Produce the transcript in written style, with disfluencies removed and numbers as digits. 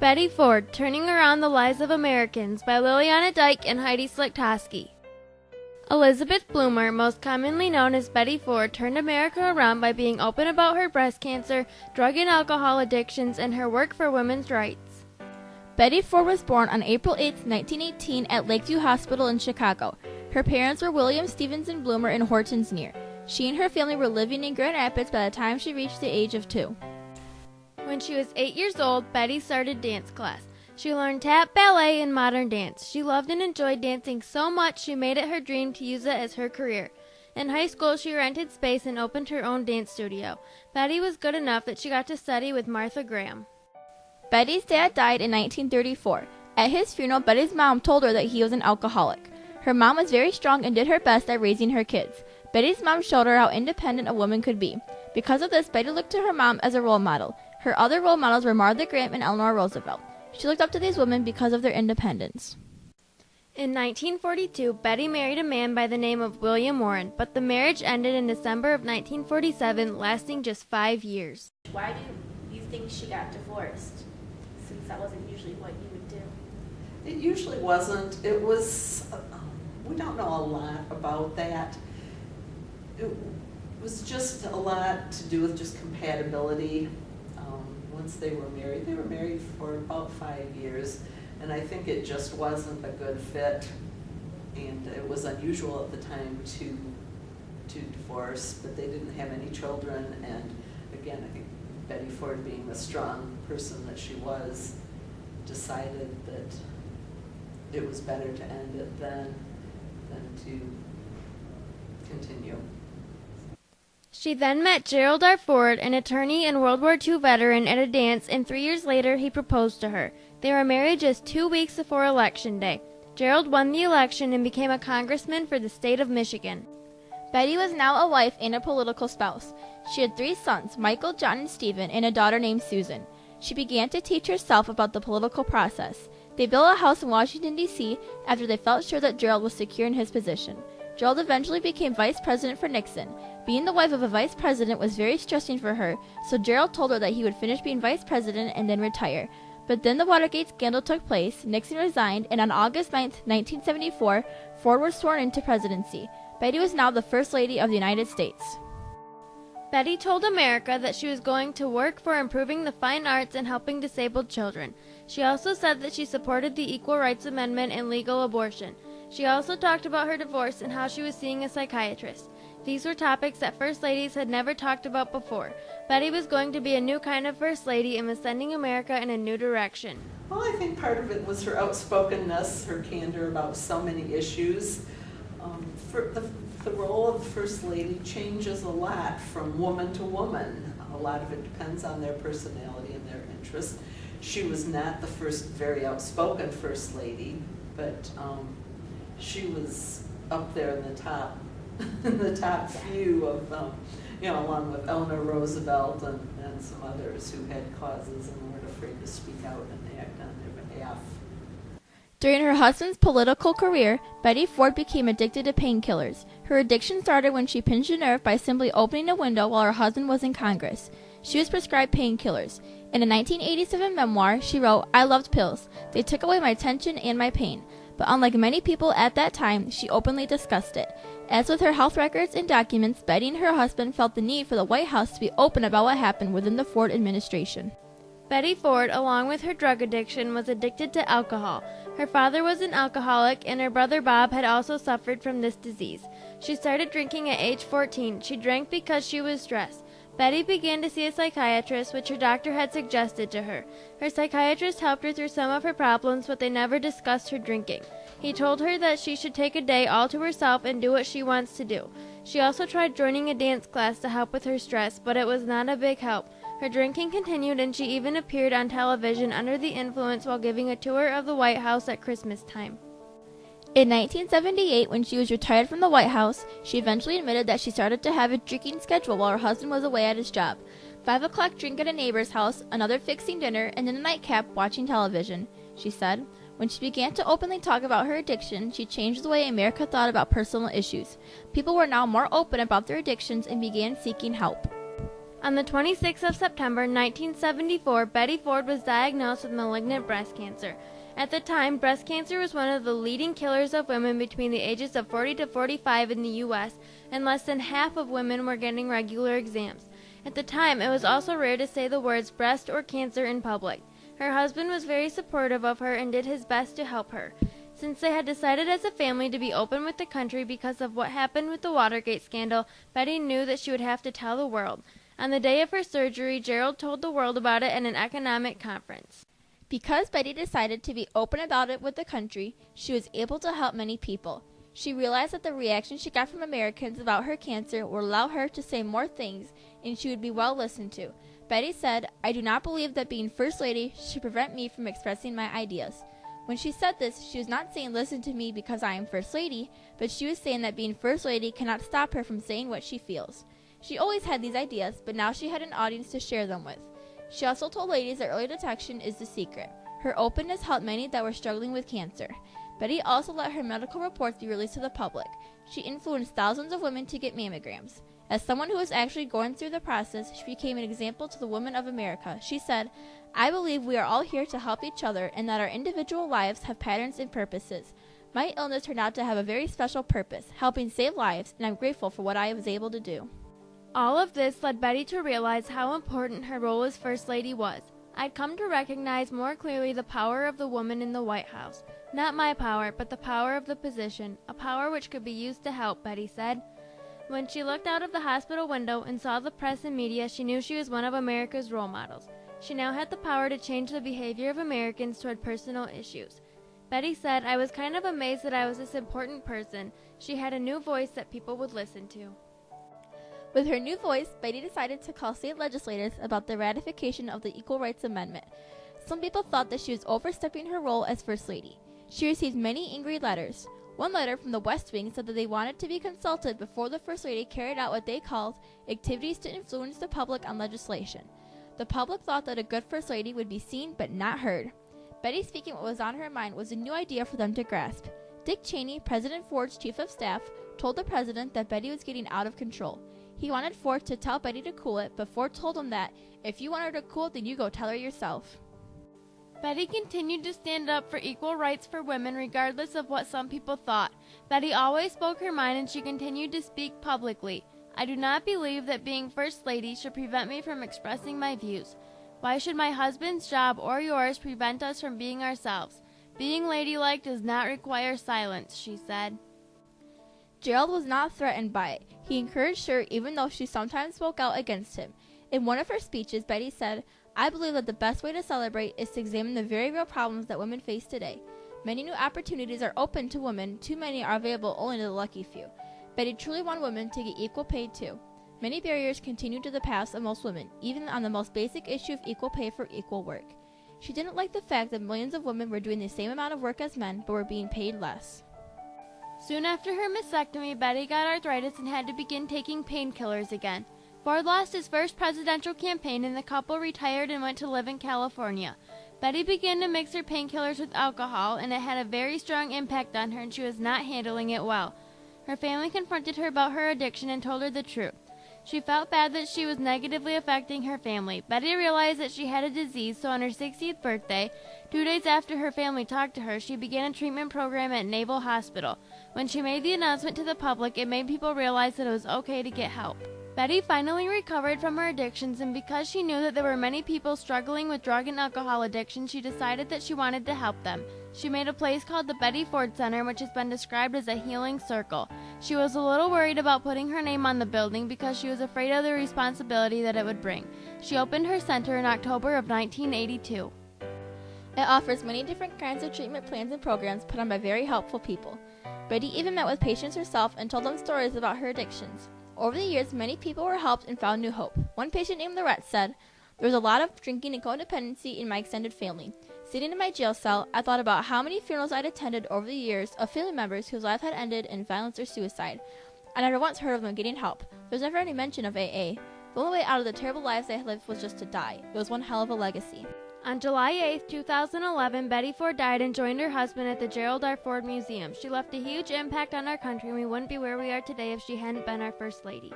Betty Ford, Turning Around the Lives of Americans by Lilliana Duyck and Heidi Slick-Toski. Elizabeth Bloomer, most commonly known as Betty Ford, turned America around by being open about her breast cancer, drug and alcohol addictions, and her work for women's rights. Betty Ford was born on April 8, 1918 at Lakeview Hospital in Chicago. Her parents were William Stevenson Bloomer and Hortense Neer. She and her family were living in Grand Rapids by the time she reached the age of 2. When she was 8 years old, Betty started dance class. She learned tap, ballet, and modern dance. She loved and enjoyed dancing so much she made it her dream to use it as her career. In high school, she rented space and opened her own dance studio. Betty was good enough that she got to study with Martha Graham. Betty's dad died in 1934. At his funeral, Betty's mom told her that he was an alcoholic. Her mom was very strong and did her best at raising her kids. Betty's mom showed her how independent a woman could be. Because of this, Betty looked to her mom as a role model. Her other role models were Martha Graham and Eleanor Roosevelt. She looked up to these women because of their independence. In 1942, Betty married a man by the name of William Warren, but the marriage ended in December of 1947, lasting just 5 years. Why do you think she got divorced, since that wasn't usually what you would do? It usually wasn't. It was, we don't know a lot about that. It was just a lot to do with just compatibility. Once they were married for about 5 years, and I think it just wasn't a good fit, and it was unusual at the time to divorce, but they didn't have any children, and again, I think Betty Ford, being the strong person that she was, decided that it was better to end it than to continue. She then met Gerald R. Ford, an attorney and World War II veteran, at a dance, and 3 years later he proposed to her. They were married just 2 weeks before Election Day. Gerald won the election and became a congressman for the state of Michigan. Betty was now a wife and a political spouse. She had 3 sons, Michael, John, and Stephen, and a daughter named Susan. She began to teach herself about the political process. They built a house in Washington, D.C. after they felt sure that Gerald was secure in his position. Gerald eventually became vice president for Nixon. Being the wife of a vice president was very stressing for her, so Gerald told her that he would finish being vice president and then retire. But then the Watergate scandal took place, Nixon resigned, and on August 9, 1974, Ford was sworn into presidency. Betty was now the First Lady of the United States. Betty told America that she was going to work for improving the fine arts and helping disabled children. She also said that she supported the Equal Rights Amendment and legal abortion. She also talked about her divorce and how she was seeing a psychiatrist. These were topics that First Ladies had never talked about before. Betty was going to be a new kind of First Lady and was sending America in a new direction. Well, I think part of it was her outspokenness, her candor about so many issues. The role of First Lady changes a lot from woman to woman. A lot of it depends on their personality and their interests. She was not the first very outspoken First Lady, but she was up there in the top, in the top few of, along with Eleanor Roosevelt and some others who had causes and weren't afraid to speak out and act on their behalf. During her husband's political career, Betty Ford became addicted to painkillers. Her addiction started when she pinched a nerve by simply opening a window while her husband was in Congress. She was prescribed painkillers. In a 1987 memoir, she wrote, "I loved pills. They took away my tension and my pain." But unlike many people at that time, she openly discussed it. As with her health records and documents, Betty and her husband felt the need for the White House to be open about what happened within the Ford administration. Betty Ford, along with her drug addiction, was addicted to alcohol. Her father was an alcoholic, and her brother Bob had also suffered from this disease. She started drinking at age 14. She drank because she was stressed. Betty began to see a psychiatrist, which her doctor had suggested to her. Her psychiatrist helped her through some of her problems, but they never discussed her drinking. He told her that she should take a day all to herself and do what she wants to do. She also tried joining a dance class to help with her stress, but it was not a big help. Her drinking continued, and she even appeared on television under the influence while giving a tour of the White House at Christmas time. In 1978, when she was retired from the White House, she eventually admitted that she started to have a drinking schedule while her husband was away at his job. 5 o'clock drink at a neighbor's house, another fixing dinner, and then a nightcap watching television. She said, when she began to openly talk about her addiction, she changed the way America thought about personal issues. People were now more open about their addictions and began seeking help. On the 26th of September 1974, Betty Ford was diagnosed with malignant breast cancer. At the time, breast cancer was one of the leading killers of women between the ages of 40 to 45 in the U.S., and less than half of women were getting regular exams. At the time, it was also rare to say the words breast or cancer in public. Her husband was very supportive of her and did his best to help her. Since they had decided as a family to be open with the country because of what happened with the Watergate scandal, Betty knew that she would have to tell the world. On the day of her surgery, Gerald told the world about it at an economic conference. Because Betty decided to be open about it with the country, she was able to help many people. She realized that the reaction she got from Americans about her cancer would allow her to say more things, and she would be well listened to. Betty said, "I do not believe that being First Lady should prevent me from expressing my ideas." When she said this, she was not saying listen to me because I am First Lady, but she was saying that being First Lady cannot stop her from saying what she feels. She always had these ideas, but now she had an audience to share them with. She also told ladies that early detection is the secret. Her openness helped many that were struggling with cancer. Betty also let her medical reports be released to the public. She influenced thousands of women to get mammograms. As someone who was actually going through the process, she became an example to the women of America. She said, "I believe we are all here to help each other and that our individual lives have patterns and purposes. My illness turned out to have a very special purpose, helping save lives, and I'm grateful for what I was able to do." All of this led Betty to realize how important her role as First Lady was. I'd come to recognize more clearly the power of the woman in the White House. Not my power, but the power of the position, a power which could be used to help, Betty said. When she looked out of the hospital window and saw the press and media, she knew she was one of America's role models. She now had the power to change the behavior of Americans toward personal issues. Betty said, "I was kind of amazed that I was this important person. She had a new voice that people would listen to." With her new voice, Betty decided to call state legislators about the ratification of the Equal Rights Amendment. Some people thought that she was overstepping her role as First Lady. She received many angry letters. One letter from the West Wing said that they wanted to be consulted before the First Lady carried out what they called activities to influence the public on legislation. The public thought that a good First Lady would be seen but not heard. Betty speaking what was on her mind was a new idea for them to grasp. Dick Cheney, President Ford's chief of staff, told the president that Betty was getting out of control. He wanted Ford to tell Betty to cool it, but Ford told him that, "If you want her to cool it, then you go tell her yourself." Betty continued to stand up for equal rights for women regardless of what some people thought. Betty always spoke her mind and she continued to speak publicly. "I do not believe that being First Lady should prevent me from expressing my views. Why should my husband's job or yours prevent us from being ourselves? Being ladylike does not require silence," she said. Gerald was not threatened by it. He encouraged her even though she sometimes spoke out against him. In one of her speeches, Betty said, "I believe that the best way to celebrate is to examine the very real problems that women face today. Many new opportunities are open to women, too many are available only to the lucky few." Betty truly wanted women to get equal pay too. Many barriers continue to the paths of most women, even on the most basic issue of equal pay for equal work. She didn't like the fact that millions of women were doing the same amount of work as men, but were being paid less. Soon after her mastectomy, Betty got arthritis and had to begin taking painkillers again. Ford lost his first presidential campaign and the couple retired and went to live in California. Betty began to mix her painkillers with alcohol and it had a very strong impact on her and she was not handling it well. Her family confronted her about her addiction and told her the truth. She felt bad that she was negatively affecting her family. Betty realized that she had a disease, so on her 60th birthday, 2 days after her family talked to her, she began a treatment program at Naval Hospital. When she made the announcement to the public, it made people realize that it was okay to get help. Betty finally recovered from her addictions, and because she knew that there were many people struggling with drug and alcohol addiction, she decided that she wanted to help them. She made a place called the Betty Ford Center, which has been described as a healing circle. She was a little worried about putting her name on the building because she was afraid of the responsibility that it would bring. She opened her center in October of 1982. It offers many different kinds of treatment plans and programs put on by very helpful people. Betty even met with patients herself and told them stories about her addictions. Over the years, many people were helped and found new hope. One patient named Lorette said, "There was a lot of drinking and codependency in my extended family. Sitting in my jail cell, I thought about how many funerals I'd attended over the years of family members whose life had ended in violence or suicide. I never once heard of them getting help. There was never any mention of AA. The only way out of the terrible lives they had lived was just to die. It was one hell of a legacy." On July 8, 2011, Betty Ford died and joined her husband at the Gerald R. Ford Museum. She left a huge impact on our country, and we wouldn't be where we are today if she hadn't been our First Lady.